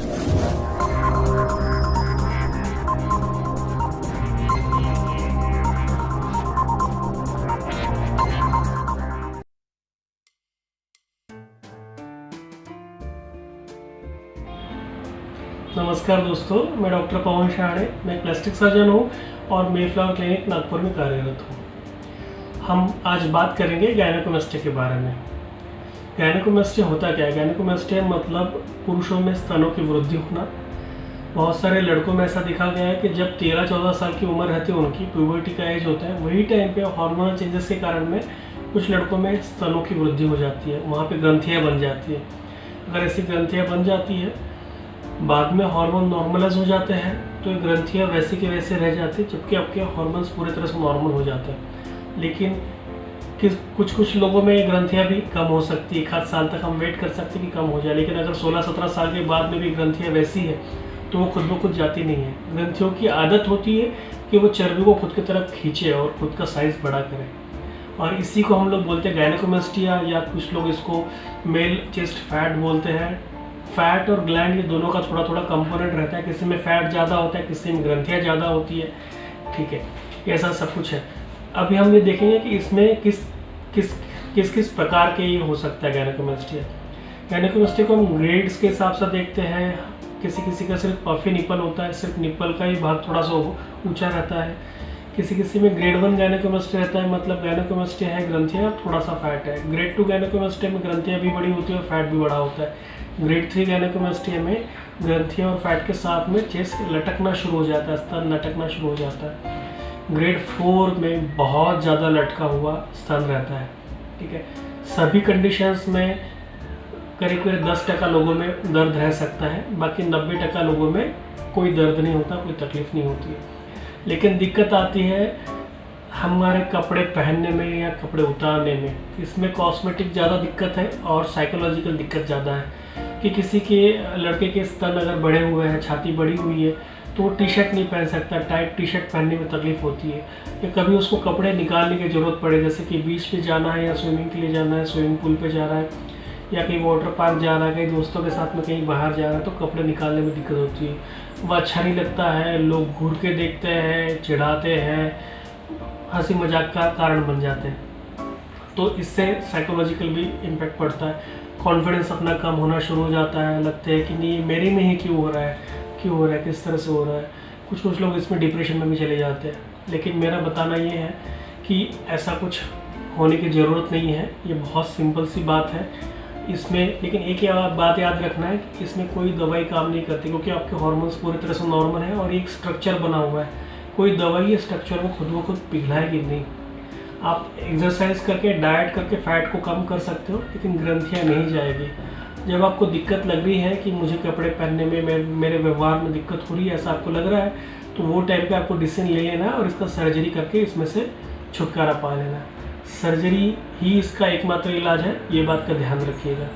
नमस्कार दोस्तों, मैं डॉक्टर पवन शाहणे, मैं प्लास्टिक सर्जन हूँ और मेफ्लावर क्लिनिक नागपुर में कार्यरत हूँ। हम आज बात करेंगे गायनेकोमेस्टिया के बारे में। गायनेकोमेस्टिया होता क्या है? गायनेकोमेस्टिया मतलब पुरुषों में स्तनों की वृद्धि होना। बहुत सारे लड़कों में ऐसा देखा गया है कि जब 13-14 साल की उम्र रहती है, उनकी प्यूबर्टी का एज होता है, वही टाइम पे हार्मोनल चेंजेस के कारण में कुछ लड़कों में स्तनों की वृद्धि हो जाती है, वहाँ पे ग्रंथियाँ बन जाती है। अगर ऐसी ग्रंथियाँ बन जाती है, बाद में हार्मोन नॉर्मलाइज हो जाते हैं, तो ये ग्रंथियाँ वैसे के वैसे रह जाती है, जबकि आपके हार्मोन्स पूरी तरह से नॉर्मल हो जाते हैं। लेकिन कुछ लोगों में ये ग्रंथियाँ भी कम हो सकती है। 1 साल तक हम वेट कर सकते हैं कि कम हो जाए, लेकिन अगर 16-17 साल के बाद में भी ग्रंथियाँ वैसी है तो वो खुद ब खुद जाती नहीं है। ग्रंथियों की आदत होती है कि वो चर्बी को खुद की तरफ खींचे और खुद का साइज बड़ा करे, और इसी को हम लोग बोलते हैं गायनेकोमेस्टिया, या कुछ लोग इसको मेल चेस्ट फैट बोलते हैं। फैट और ग्लैंड ये दोनों का थोड़ा थोड़ा कंपोनेंट रहता है, किसी में फैट ज़्यादा होता है, किसी में ग्रंथियाँ ज़्यादा होती है। ठीक है, ऐसा सब कुछ है। अभी हम ये देखेंगे कि इसमें किस प्रकार के ये हो सकता है गायनेकोमेस्टिया। गायनेकोमेस्टिया को हम ग्रेड्स के हिसाब से देखते हैं। किसी का सिर्फ पफी निप्पल होता है, सिर्फ निप्पल का ही भाग थोड़ा सा ऊँचा रहता है। किसी में ग्रेड 1 गायनेकोमेस्टिया रहता है, मतलब गायनेकोमेस्टिया है, ग्रंथियाँ थोड़ा सा फैट है। ग्रेड 2 गायनेकोमेस्टिया में ग्रंथियाँ भी बड़ी होती है और फैट भी बड़ा होता है। ग्रेड 3 गायनेकोमेस्टिया में ग्रंथियाँ और फैट के साथ में चेस्ट लटकना शुरू हो जाता है, स्तन लटकना शुरू हो जाता है। ग्रेड 4 में बहुत ज़्यादा लटका हुआ स्तन रहता है। ठीक है, सभी कंडीशंस में करीब 10% लोगों में दर्द रह सकता है, बाकी 90% लोगों में कोई दर्द नहीं होता, कोई तकलीफ नहीं होती है। लेकिन दिक्कत आती है हमारे कपड़े पहनने में या कपड़े उतारने में। इसमें कॉस्मेटिक ज़्यादा दिक्कत है और साइकोलॉजिकल दिक्कत ज़्यादा है कि किसी के लड़के के स्तन अगर बढ़े हुए हैं, छाती बढ़ी हुई है, तो वो टी शर्ट नहीं पहन सकता। टाइट टी शर्ट पहनने में तकलीफ होती है, या कभी उसको कपड़े निकालने की ज़रूरत पड़े, जैसे कि बीच पे जाना है या स्विमिंग के लिए जाना है, स्विमिंग पूल पे जा रहा है, या कहीं वाटर पार्क जा रहा है, कहीं दोस्तों के साथ में कहीं बाहर जा रहा है, तो कपड़े निकालने में दिक्कत होती है। वह अच्छा नहीं लगता है, लोग घूर के देखते हैं, चिढ़ाते हैं, हंसी मजाक का कारण बन जाते हैं। तो इससे साइकोलॉजिकल भी इम्पैक्ट पड़ता है। कॉन्फिडेंस अपना कम होना शुरू हो जाता है, लगता है कि नहीं मेरे में ही क्यों हो रहा है, किस तरह से हो रहा है। कुछ लोग इसमें डिप्रेशन में भी चले जाते हैं। लेकिन मेरा बताना ये है कि ऐसा कुछ होने की ज़रूरत नहीं है, ये बहुत सिंपल सी बात है इसमें। लेकिन एक बात याद रखना है कि इसमें कोई दवाई काम नहीं करती, क्योंकि आपके हार्मोन्स पूरी तरह से नॉर्मल है और एक स्ट्रक्चर बना हुआ है। कोई दवाई ये स्ट्रक्चर को खुद ब खुद पिघलाएगी नहीं। आप एक्सरसाइज करके, डाइट करके फैट को कम कर सकते हो, लेकिन ग्रंथियाँ नहीं जाएगी। जब आपको दिक्कत लग रही है कि मुझे कपड़े पहनने में, मेरे व्यवहार में दिक्कत हो रही है, ऐसा आपको लग रहा है, तो वो टाइम पे आपको डिसीजन ले लेना है और इसका सर्जरी करके इसमें से छुटकारा पा लेना है। सर्जरी ही इसका एकमात्र इलाज है, ये बात का ध्यान रखिएगा।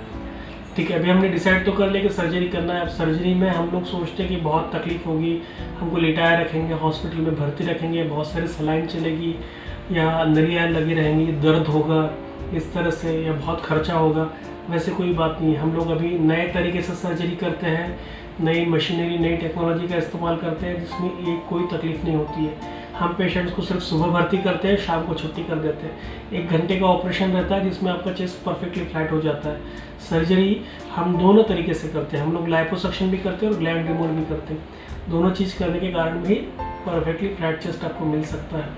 ठीक है, अभी हमने डिसाइड तो कर लिया कि सर्जरी करना है। अब सर्जरी में हम लोग सोचते हैं कि बहुत तकलीफ होगी, हमको लिटाया रखेंगे, हॉस्पिटल में भर्ती रखेंगे, बहुत सारी सलाइन चलेगी या नलियाँ लगी रहेंगी, दर्द होगा इस तरह से, या बहुत खर्चा होगा। वैसे कोई बात नहीं है। हम लोग अभी नए तरीके से सर्जरी करते हैं, नई मशीनरी, नई टेक्नोलॉजी का इस्तेमाल करते हैं, जिसमें कोई तकलीफ नहीं होती है। हम पेशेंट्स को सिर्फ सुबह भर्ती करते हैं, शाम को छुट्टी कर देते हैं। 1 घंटे का ऑपरेशन रहता है, जिसमें आपका चेस्ट परफेक्टली फ्लैट हो जाता है। सर्जरी हम दोनों तरीके से करते हैं, हम लोग लाइपोसक्शन भी करते हैं और ग्लैंड रिमूवल भी करते हैं। दोनों चीज़ करने के कारण भी परफेक्टली फ्लैट चेस्ट आपको मिल सकता है।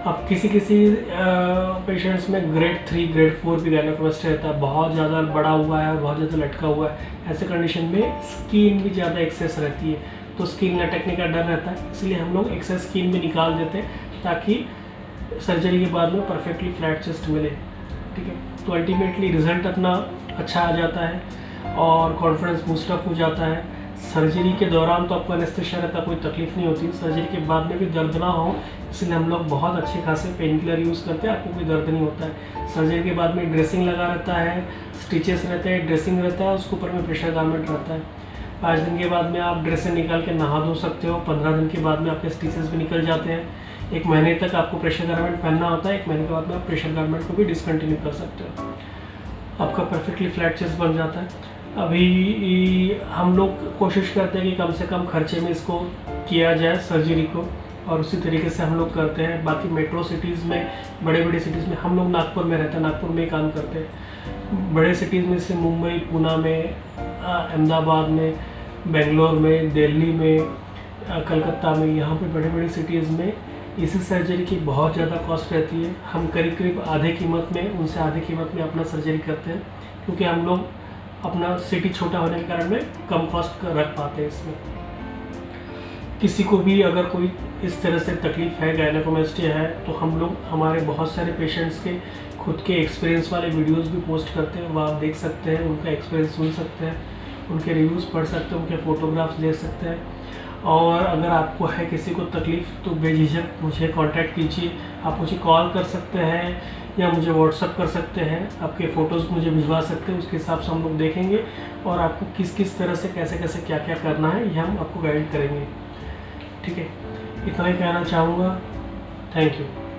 अब किसी पेशेंट्स में ग्रेड 3, ग्रेड 4 भी गायनेकोमेस्टिया रहता है, बहुत ज़्यादा बड़ा हुआ है, बहुत ज़्यादा लटका हुआ है। ऐसे कंडीशन में स्किन भी ज़्यादा एक्सेस रहती है, तो स्किन लटकने का डर रहता है, इसलिए हम लोग एक्सेस स्किन भी निकाल देते हैं ताकि सर्जरी के बाद में परफेक्टली फ्लैट चेस्ट मिले। ठीक है, तो अल्टीमेटली रिजल्ट अपना अच्छा आ जाता है और कॉन्फिडेंस बूस्टअप हो जाता है। सर्जरी के दौरान तो आपको एनेस्थेशिया रहता, कोई तकलीफ नहीं होती। सर्जरी के बाद में भी दर्द ना हो, इसलिए हम लोग बहुत अच्छे खासे पेन किलर यूज़ करते हैं, आपको कोई दर्द नहीं होता है। सर्जरी के बाद में ड्रेसिंग लगा रहता है, स्टिचेस रहते हैं, ड्रेसिंग रहता है, उसके ऊपर में प्रेशर गारमेंट रहता है। 5 दिन के बाद में आप ड्रेसें निकाल के नहा धो सकते हो। 15 दिन के बाद में आपके स्टिचेस भी निकल जाते हैं। 1 महीने तक आपको प्रेशर गारमेंट पहनना होता है, 1 महीने के बाद में आप प्रेशर गारमेंट को भी डिसकंटिन्यू कर सकते हो। आपका परफेक्टली फ्लैट चेस्ट बन जाता है। अभी हम लोग कोशिश करते हैं कि कम से कम खर्चे में इसको किया जाए सर्जरी को, और उसी तरीके से हम लोग करते हैं। बाकी मेट्रो सिटीज़ में, बड़े बड़े सिटीज़ में, हम लोग नागपुर में रहते हैं, नागपुर में ही काम करते हैं। बड़े सिटीज़ में जैसे मुंबई, पूना में, अहमदाबाद में, बेंगलोर में, दिल्ली में, कलकत्ता में, यहाँ पे बड़े बड़े सिटीज़ में इसी सर्जरी की बहुत ज़्यादा कॉस्ट रहती है। हम करीब करीब आधे कीमत में, उनसे आधे कीमत में अपना सर्जरी करते हैं, क्योंकि हम लोग अपना सिटी छोटा होने के कारण में कम कॉस्ट रख पाते हैं इसमें। किसी को भी अगर कोई इस तरह से तकलीफ़ है, गायनेकोमेस्टिया है, तो हम लोग हमारे बहुत सारे पेशेंट्स के खुद के एक्सपीरियंस वाले वीडियोस भी पोस्ट करते हैं, वो आप देख सकते हैं, उनका एक्सपीरियंस सुन सकते हैं, उनके रिव्यूज़ पढ़ सकते हैं, उनके फ़ोटोग्राफ्स देख सकते हैं। और अगर आपको है किसी को तकलीफ़ तो बेझिझक मुझे कांटेक्ट कीजिए। आप मुझे कॉल कर सकते हैं या मुझे व्हाट्सअप कर सकते हैं, आपके फ़ोटोज़ मुझे भिजवा सकते हैं, उसके हिसाब से हम लोग देखेंगे और आपको किस किस तरह से कैसे कैसे क्या क्या करना है ये हम आपको गाइड करेंगे। ठीक है, इतना ही कहना चाहूँगा। Thank you.